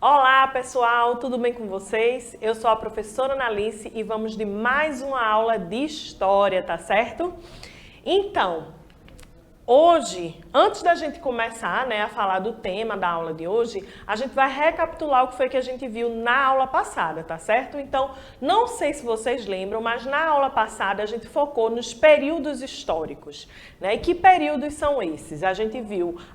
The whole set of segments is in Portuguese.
Olá pessoal, tudo bem com vocês? Eu sou a professora Analice e vamos de mais uma aula de História, tá certo? Então, hoje, antes da gente começar, a falar do tema da aula de hoje, a gente vai recapitular o que foi que a gente viu na aula passada, tá certo? Então, não sei se vocês lembram, mas na aula passada a gente focou nos períodos históricos, né? E que períodos são esses? A gente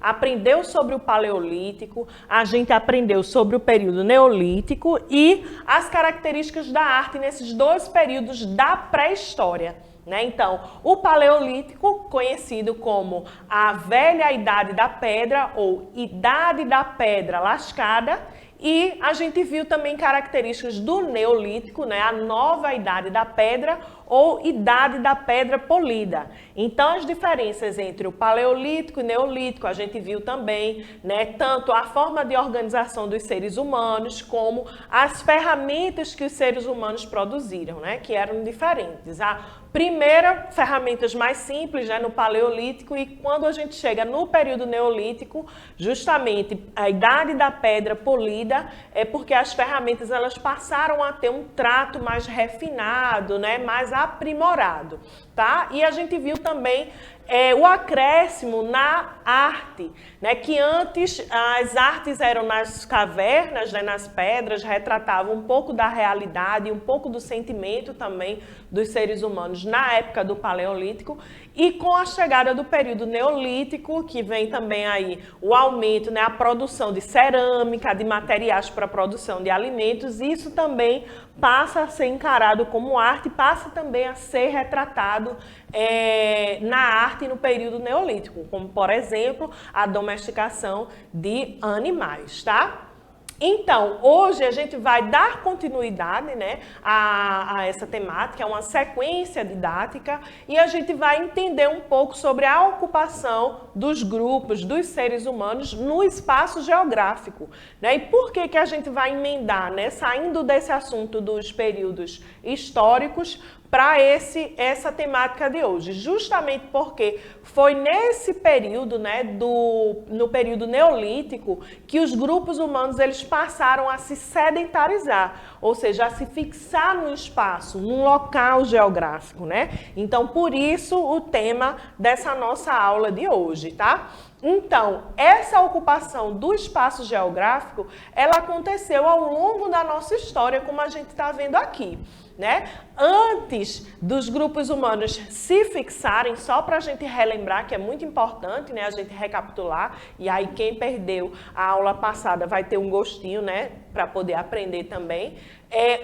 aprendeu sobre o Paleolítico, a gente aprendeu sobre o período Neolítico e as características da arte nesses dois períodos da pré-história. Então, o Paleolítico, conhecido como a Velha Idade da Pedra ou Idade da Pedra Lascada, e a gente viu também características do Neolítico, a Nova Idade da Pedra ou Idade da Pedra Polida. Então, as diferenças entre o Paleolítico e o Neolítico, a gente viu também, tanto a forma de organização dos seres humanos, como as ferramentas que os seres humanos produziram, que eram diferentes. A primeira, ferramentas mais simples, no Paleolítico, e quando a gente chega no período Neolítico, justamente a Idade da Pedra Polida, é porque as ferramentas elas passaram a ter um trato mais refinado, mais aprimorado, tá? E a gente viu também o acréscimo na arte, que antes as artes eram nas cavernas, nas pedras, retratavam um pouco da realidade, um pouco do sentimento também dos seres humanos na época do Paleolítico, e com a chegada do período Neolítico, que vem também aí o aumento, a produção de cerâmica, de materiais para a produção de alimentos, isso também passa a ser encarado como arte, passa também a ser retratado na arte no período Neolítico, como, por exemplo, a domesticação de animais, tá? Então, hoje a gente vai dar continuidade a essa temática, é uma sequência didática, e a gente vai entender um pouco sobre a ocupação dos grupos, dos seres humanos no espaço geográfico. E por que a gente vai emendar, saindo desse assunto dos períodos históricos, para essa temática de hoje, justamente porque foi nesse período, no período Neolítico, que os grupos humanos eles passaram a se sedentarizar, ou seja, a se fixar no espaço, num local geográfico, Então, por isso o tema dessa nossa aula de hoje, tá? Então, essa ocupação do espaço geográfico, ela aconteceu ao longo da nossa história, como a gente está vendo aqui. Antes dos grupos humanos se fixarem, só para a gente relembrar que é muito importante, a gente recapitular, e aí quem perdeu a aula passada vai ter um gostinho, para poder aprender também.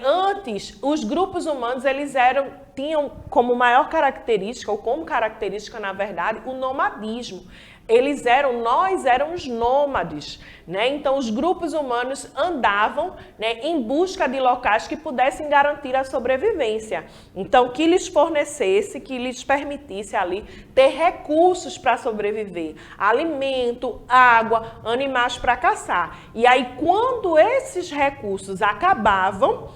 Antes, os grupos humanos eles tinham como maior característica, ou como característica, na verdade, o nomadismo. Nós éramos nômades, Então, os grupos humanos andavam, em busca de locais que pudessem garantir a sobrevivência. Então, que lhes fornecesse, que lhes permitisse ali ter recursos para sobreviver, alimento, água, animais para caçar. E aí, quando esses recursos acabavam,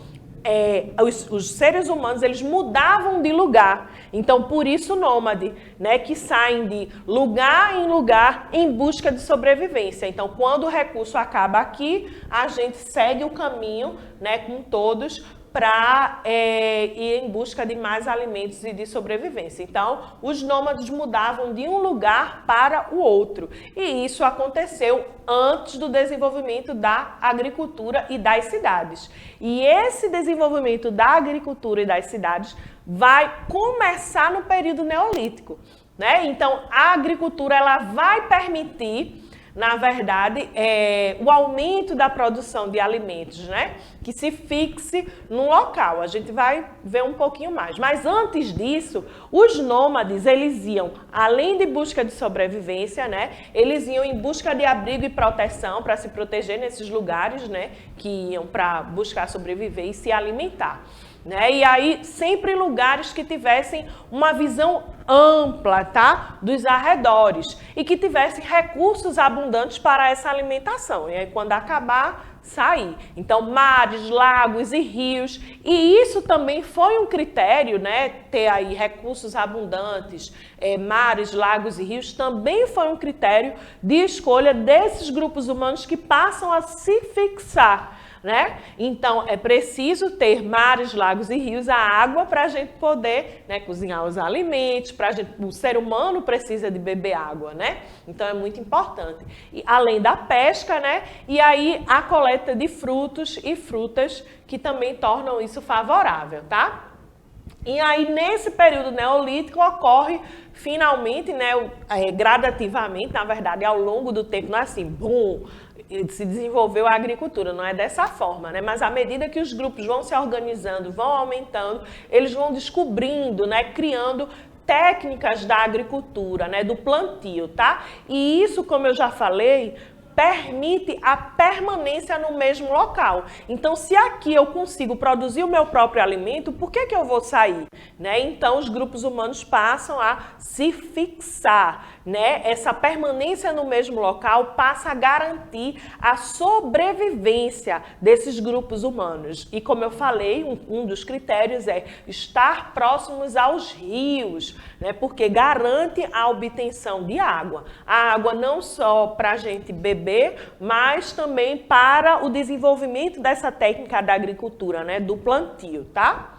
os seres humanos eles mudavam de lugar. Então, por isso nômade, que saem de lugar em lugar em busca de sobrevivência. Então, quando o recurso acaba aqui, a gente segue o caminho, com todos, para ir em busca de mais alimentos e de sobrevivência. Então, os nômades mudavam de um lugar para o outro. E isso aconteceu antes do desenvolvimento da agricultura e das cidades. E esse desenvolvimento da agricultura e das cidades vai começar no período Neolítico, Então, a agricultura ela vai permitir, na verdade, o aumento da produção de alimentos, que se fixe num local. A gente vai ver um pouquinho mais. Mas antes disso, os nômades, eles iam, além de busca de sobrevivência, eles iam em busca de abrigo e proteção para se proteger nesses lugares, que iam para buscar sobreviver e se alimentar. E aí, sempre lugares que tivessem uma visão ampla, tá? Dos arredores e que tivessem recursos abundantes para essa alimentação. E aí, quando acabar, sair. Então, mares, lagos e rios, e isso também foi um critério, né? Ter aí recursos abundantes, mares, lagos e rios, também foi um critério de escolha desses grupos humanos que passam a se fixar, né? Então, é preciso ter mares, lagos e rios, a água para a gente poder, né, cozinhar os alimentos, o ser humano precisa de beber água, né? Então, é muito importante. E, além da pesca, né? E aí, a coleta de frutos e frutas que também tornam isso favorável, tá? E aí, nesse período neolítico, ocorre finalmente, né, gradativamente, na verdade, ao longo do tempo, não é assim, bum, se desenvolveu a agricultura, não é dessa forma, né? Mas à medida que os grupos vão se organizando, vão aumentando, eles vão descobrindo, né, criando técnicas da agricultura, né, do plantio, tá? E isso, como eu já falei, permite a permanência no mesmo local. Então, se aqui eu consigo produzir o meu próprio alimento, por que eu vou sair? Né? Então, os grupos humanos passam a se fixar, né? Essa permanência no mesmo local passa a garantir a sobrevivência desses grupos humanos. E como eu falei, um dos critérios é estar próximos aos rios, né? Porque garante a obtenção de água. A água não só para a gente beber, mas também para o desenvolvimento dessa técnica da agricultura, né? Do plantio, tá?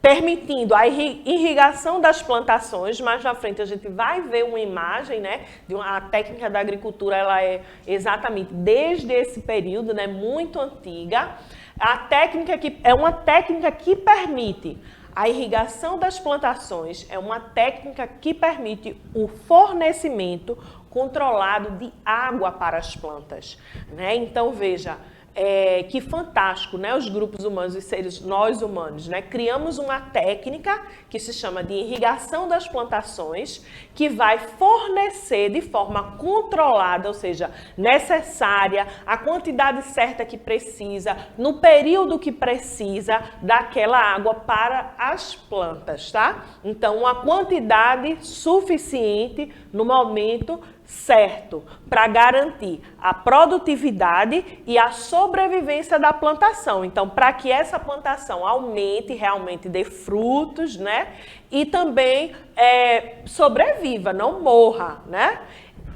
Permitindo a irrigação das plantações. Mais na frente a gente vai ver uma imagem, né, de uma técnica da agricultura, ela é exatamente desde esse período, né, muito antiga. A técnica é uma técnica que permite a irrigação das plantações, é uma técnica que permite o fornecimento controlado de água para as plantas, né? Então, veja, que fantástico, né? Os grupos humanos e seres, nós humanos, né? Criamos uma técnica que se chama de irrigação das plantações, que vai fornecer de forma controlada, ou seja, necessária, a quantidade certa que precisa, no período que precisa daquela água para as plantas, tá? Então, uma quantidade suficiente no momento certo, para garantir a produtividade e a sobrevivência da plantação. Então, para que essa plantação aumente, realmente dê frutos, né? E também sobreviva, não morra, né?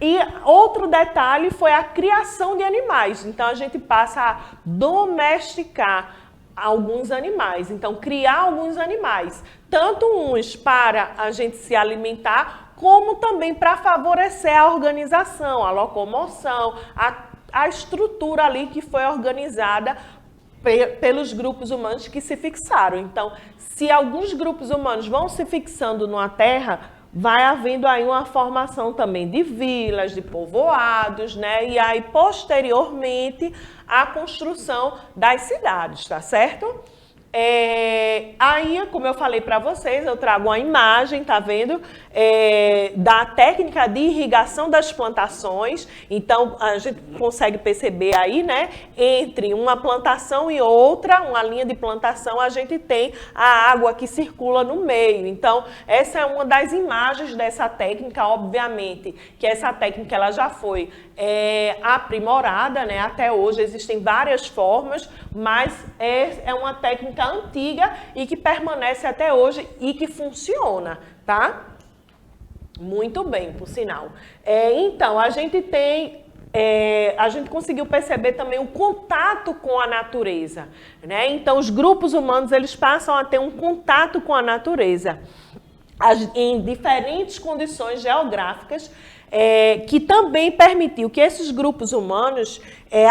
E outro detalhe foi a criação de animais. Então, a gente passa a domesticar alguns animais. Então, criar alguns animais, tanto uns para a gente se alimentar, como também para favorecer a organização, a locomoção, a estrutura ali que foi organizada pelos grupos humanos que se fixaram. Então, se alguns grupos humanos vão se fixando numa terra, vai havendo aí uma formação também de vilas, de povoados, né? E aí, posteriormente, a construção das cidades, tá certo? Aí, como eu falei para vocês, eu trago uma imagem, tá vendo? Da técnica de irrigação das plantações. Então, a gente consegue perceber aí, né? Entre uma plantação e outra, uma linha de plantação, a gente tem a água que circula no meio. Então, essa é uma das imagens dessa técnica. Obviamente que essa técnica ela já foi aprimorada, né? Até hoje existem várias formas, mas é uma técnica antiga e que permanece até hoje e que funciona, tá? Muito bem, por sinal. Então, a gente conseguiu perceber também o contato com a natureza, né? Então, os grupos humanos, eles passam a ter um contato com a natureza em diferentes condições geográficas, que também permitiu que esses grupos humanos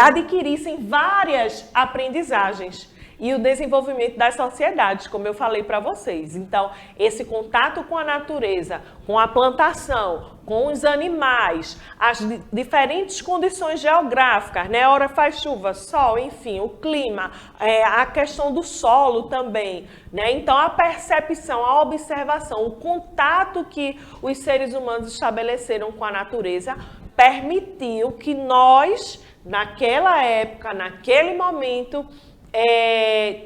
adquirissem várias aprendizagens e o desenvolvimento das sociedades, como eu falei para vocês. Então, esse contato com a natureza, com a plantação, com os animais, as diferentes condições geográficas, né? Hora faz chuva, sol, enfim, o clima, a questão do solo também, né? Então, a percepção, a observação, o contato que os seres humanos estabeleceram com a natureza permitiu que nós, naquela época, naquele momento,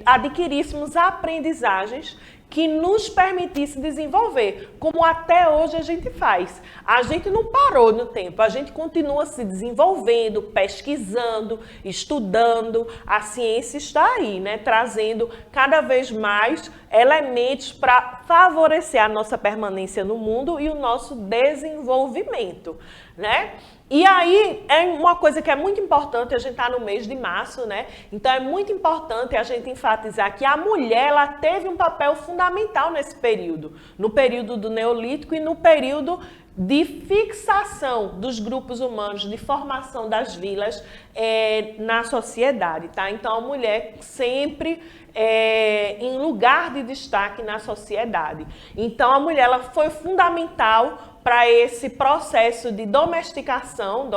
adquiríssemos aprendizagens que nos permitisse desenvolver, como até hoje a gente faz. A gente não parou no tempo, a gente continua se desenvolvendo, pesquisando, estudando. A ciência está aí, né, trazendo cada vez mais elementos para favorecer a nossa permanência no mundo e o nosso desenvolvimento, né? E aí, é uma coisa que é muito importante, a gente está no mês de março, né? Então, é muito importante a gente enfatizar que a mulher, ela teve um papel fundamental nesse período. No período do Neolítico e no período de fixação dos grupos humanos, de formação das vilas na sociedade, tá? Então, a mulher sempre em lugar de destaque na sociedade. Então, a mulher, ela foi fundamental para esse processo de domesticação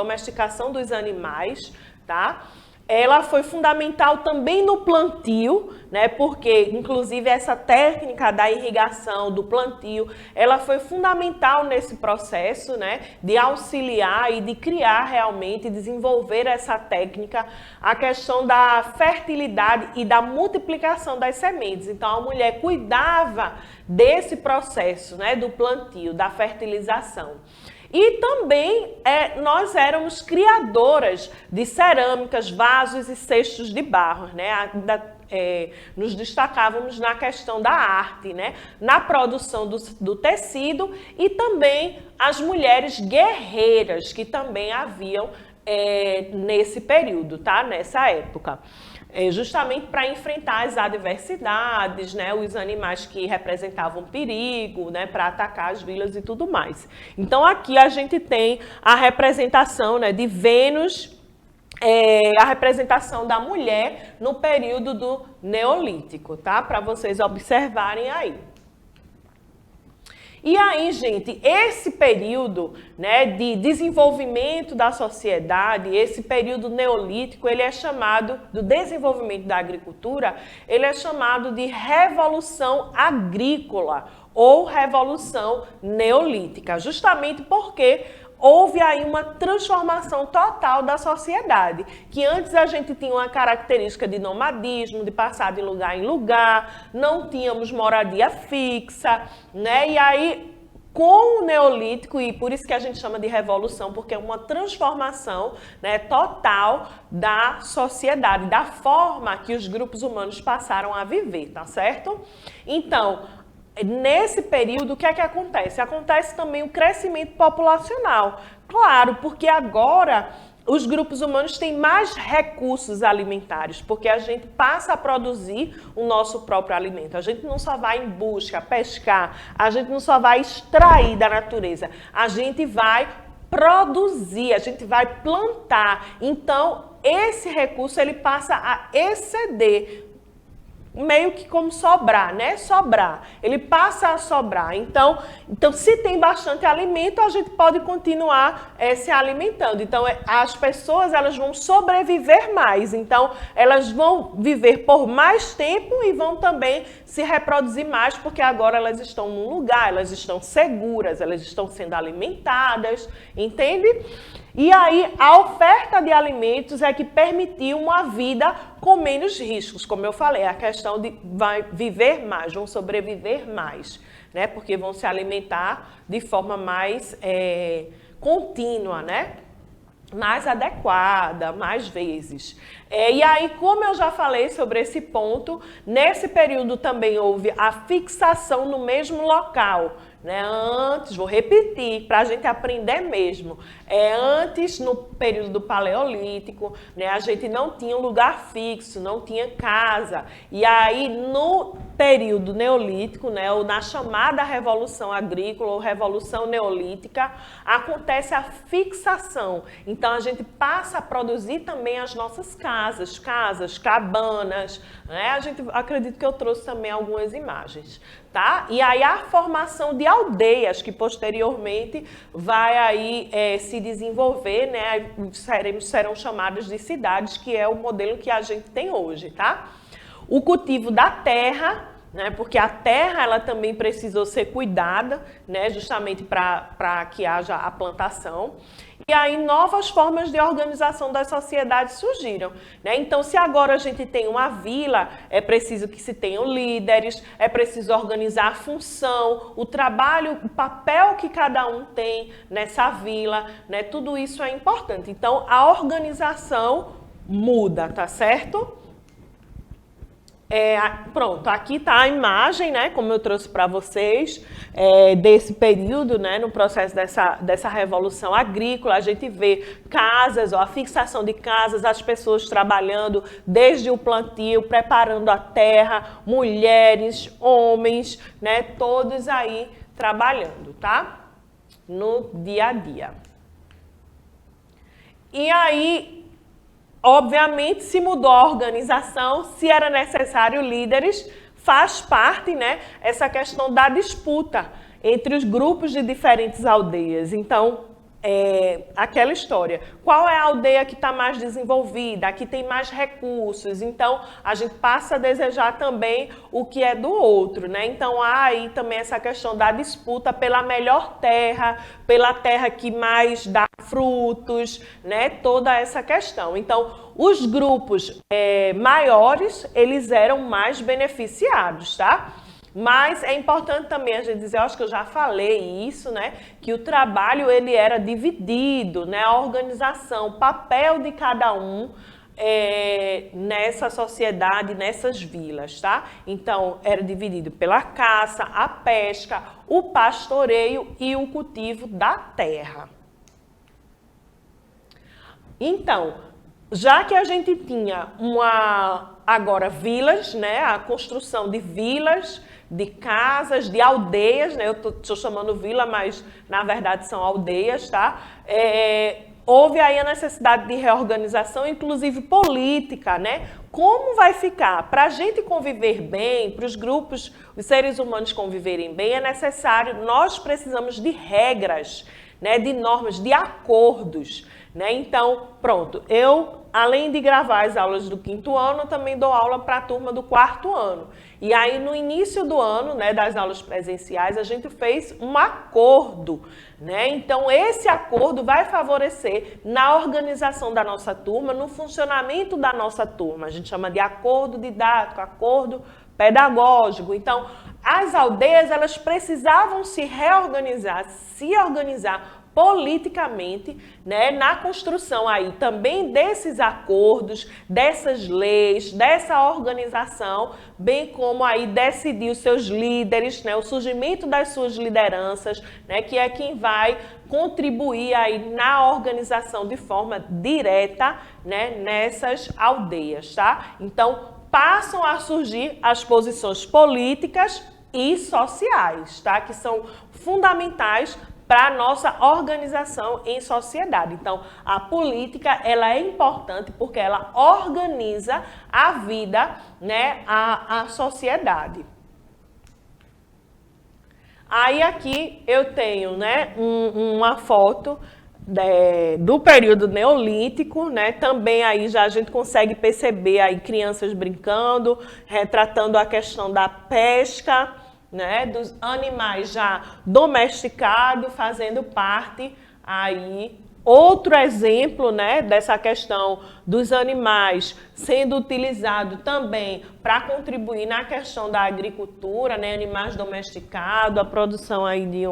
dos animais, tá? Ela foi fundamental também no plantio, né? Porque, inclusive, essa técnica da irrigação, do plantio, ela foi fundamental nesse processo, né? De auxiliar e de criar realmente, desenvolver essa técnica, a questão da fertilidade e da multiplicação das sementes. Então, a mulher cuidava desse processo, né? Do plantio, da fertilização. E também nós éramos criadoras de cerâmicas, vasos e cestos de barro, né? Nos destacávamos na questão da arte, né? Na produção do tecido e também as mulheres guerreiras que também haviam nesse período, tá? Nessa época. Justamente para enfrentar as adversidades, né, os animais que representavam perigo, né, para atacar as vilas e tudo mais. Então, aqui a gente tem a representação, né, de Vênus, a representação da mulher no período do Neolítico, tá? Para vocês observarem aí. E aí, gente, esse período, né, de desenvolvimento da sociedade, esse período neolítico, ele é chamado, do desenvolvimento da agricultura, ele é chamado de Revolução Agrícola ou Revolução Neolítica, justamente porque houve aí uma transformação total da sociedade, que antes a gente tinha uma característica de nomadismo, de passar de lugar em lugar, não tínhamos moradia fixa, né? E aí, com o Neolítico, e por isso que a gente chama de revolução, porque é uma transformação, né, total da sociedade, da forma que os grupos humanos passaram a viver, tá certo? Então, nesse período, o que é que acontece? Acontece também o crescimento populacional. Claro, porque agora os grupos humanos têm mais recursos alimentares, porque a gente passa a produzir o nosso próprio alimento. A gente não só vai em busca, pescar, a gente não só vai extrair da natureza, a gente vai produzir, a gente vai plantar. Então, esse recurso ele passa a exceder, meio que como sobrar, né? Sobrar. Ele passa a sobrar. Então se tem bastante alimento, a gente pode continuar se alimentando. Então, as pessoas, elas vão sobreviver mais. Então, elas vão viver por mais tempo e vão também se reproduzir mais, porque agora elas estão num lugar, elas estão seguras, elas estão sendo alimentadas, entende? E aí, a oferta de alimentos é que permitiu uma vida com menos riscos, como eu falei, a questão de vai viver mais, vão sobreviver mais, né? Porque vão se alimentar de forma mais contínua, né? Mais adequada, mais vezes. E aí, como eu já falei sobre esse ponto, nesse período também houve a fixação no mesmo local, né? Antes, vou repetir, para a gente aprender mesmo. Antes, no período do Paleolítico, né, a gente não tinha um lugar fixo, não tinha casa. E aí, no período Neolítico, né, ou na chamada Revolução Agrícola ou Revolução Neolítica, acontece a fixação. Então, a gente passa a produzir também as nossas casas, cabanas, né? Acredito que eu trouxe também algumas imagens, tá? E aí a formação de aldeias, que posteriormente vai aí se desenvolver, né? Serão chamadas de cidades, que é o modelo que a gente tem hoje, tá? O cultivo da terra, né? Porque a terra ela também precisou ser cuidada, né? Justamente para que haja a plantação. E aí novas formas de organização das sociedades surgiram, né? Então, se agora a gente tem uma vila, é preciso que se tenham líderes, é preciso organizar a função, o trabalho, o papel que cada um tem nessa vila, né? Tudo isso é importante. Então, a organização muda, tá certo? Pronto, aqui está a imagem, né, como eu trouxe para vocês, desse período, né, no processo dessa revolução agrícola. A gente vê casas, ó, a fixação de casas, as pessoas trabalhando desde o plantio, preparando a terra, mulheres, homens, né, todos aí trabalhando, tá? No dia a dia. E aí, obviamente, se mudou a organização, se era necessário líderes, faz parte, né, essa questão da disputa entre os grupos de diferentes aldeias. Então, aquela história, qual é a aldeia que está mais desenvolvida, a que tem mais recursos? Então, a gente passa a desejar também o que é do outro, né? Então, há aí também essa questão da disputa pela melhor terra, pela terra que mais dá frutos, né? Toda essa questão. Então, os grupos maiores, eles eram mais beneficiados, tá? Mas é importante também a gente dizer, eu acho que eu já falei isso, né? Que o trabalho ele era dividido, né? A organização, o papel de cada um nessa sociedade, nessas vilas, tá? Então, era dividido pela caça, a pesca, o pastoreio e o cultivo da terra. Então, já que a gente tinha agora vilas, né? A construção de vilas, de casas, de aldeias, né? Eu estou chamando vila, mas na verdade são aldeias, tá? Houve aí a necessidade de reorganização, inclusive política, né? Como vai ficar? Para a gente conviver bem, para os grupos, os seres humanos conviverem bem, é necessário, nós precisamos de regras, né? De normas, de acordos, né? Então, pronto, eu, além de gravar as aulas do 5º ano, também dou aula para a turma do 4º ano. E aí, no início do ano, né, das aulas presenciais, a gente fez um acordo, né? Então, esse acordo vai favorecer na organização da nossa turma, no funcionamento da nossa turma. A gente chama de acordo didático, acordo pedagógico. Então, as aldeias, elas precisavam se reorganizar, se organizar politicamente, né, na construção aí também desses acordos, dessas leis, dessa organização, bem como aí decidir os seus líderes, né, o surgimento das suas lideranças, né, que é quem vai contribuir aí na organização de forma direta, né, nessas aldeias, tá? Então, passam a surgir as posições políticas e sociais, tá? Que são fundamentais para a nossa organização em sociedade. Então, a política, ela é importante porque ela organiza a vida, né, a sociedade. Aí aqui eu tenho, né, uma foto do período neolítico, né? Também aí já a gente consegue perceber aí crianças brincando, retratando a questão da pesca, né, dos animais já domesticados, fazendo parte aí. Outro exemplo, né, dessa questão dos animais sendo utilizado também para contribuir na questão da agricultura, né, animais domesticados, a produção aí de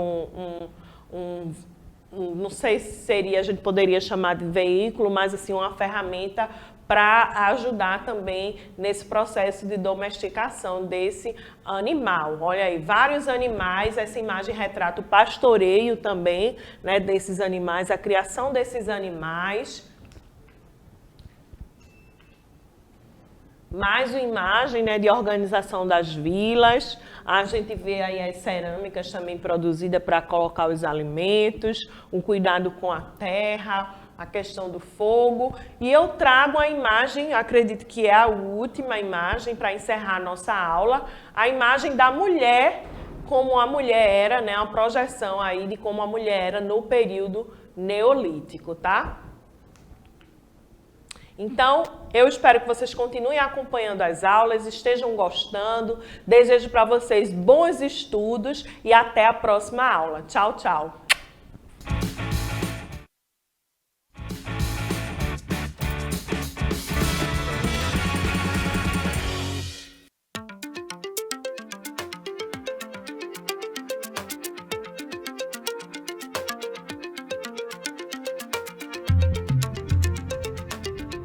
não sei se seria, a gente poderia chamar de veículo, mas assim uma ferramenta para ajudar também nesse processo de domesticação desse animal. Olha aí, vários animais, essa imagem retrata o pastoreio também, né, desses animais, a criação desses animais. Mais uma imagem, né, de organização das vilas. A gente vê aí as cerâmicas também produzidas para colocar os alimentos, o cuidado com a terra, a questão do fogo. E eu trago a imagem, acredito que é a última imagem para encerrar a nossa aula, a imagem da mulher, como a mulher era, né, uma projeção aí de como a mulher era no período neolítico, tá? Então, eu espero que vocês continuem acompanhando as aulas, estejam gostando. Desejo para vocês bons estudos e até a próxima aula. Tchau, tchau!